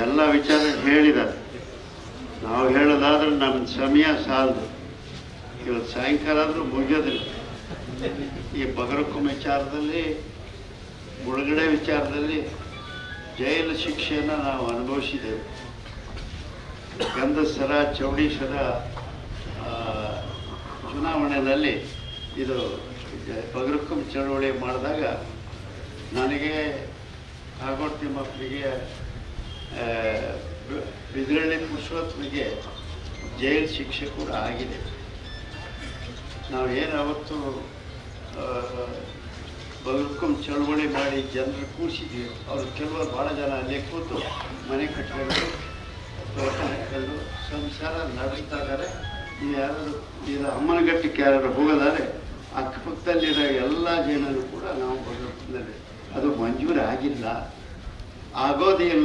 ಎಲ್ಲ ವಿಚಾರ ಹೇಳಿದ್ದಾರೆ. ನಾವು ಹೇಳೋದಾದ್ರೆ ನಮ್ಮ ಸಮಯ ಸಾಲದು. ಇವತ್ತು ಸಾಯಂಕಾಲ ಆದರೂ ಮುಗಿಯೋದಿಲ್ಲ. ಈ ಬಗರಕ್ಕುಂ ವಿಚಾರದಲ್ಲಿ, ಮುಳುಗಡೆ ವಿಚಾರದಲ್ಲಿ ಜೈಲು ಶಿಕ್ಷೆಯನ್ನು ನಾವು ಅನುಭವಿಸಿದ್ದೇವೆ. ಗಂಧಸರ ಚೌಡೀಶ್ವರ ಚುನಾವಣೆಯಲ್ಲಿ ಇದು ಬಗರಕ್ಕುಂ ಚಳವಳಿ ಮಾಡಿದಾಗ ನನಗೆ ಕಾಗೋಡು ತಿಮ್ಮಪ್ಪನಿಗೆ ಬಿದ್ರಳ್ಳಿ ಪುರುಷೋತ್ತಮಿಗೆ ಜೈಲು ಶಿಕ್ಷೆ ಕೂಡ ಆಗಿದೆ. ನಾವೇನು ಅವತ್ತು ಬಗರಕ್ಕುಂ ಚಳವಳಿ ಮಾಡಿ ಜನರು ಕೂರಿಸಿದ್ವಿ. ಅವರು ಕೆಲವರು ಭಾಳ ಜನ ಅಲ್ಲೇ ಕೂತು ಮನೆ ಕಟ್ಕೊಂಡು ತೋಟ ಹಾಕೊಂಡು ಸಂಸಾರ ನಡೆಸ್ತಾ ಇದ್ದಾರೆ. ಯಾರಾದ್ರು ಇದು ಅಮ್ಮನಗಟ್ಟಕ್ಕೆ ಯಾರು ಹೋಗೋದಾದ್ರೆ ಅಕ್ಕಪಕ್ಕದಲ್ಲಿರೋ ಎಲ್ಲ ಜನರು ಕೂಡ ನಾವು ಬಗರಕ್ಕುಂದಲ್ಲಿ ಅದು ಮಂಜೂರು ಆಗಿಲ್ಲ, ಆಗೋದೇ ಇಲ್ಲ.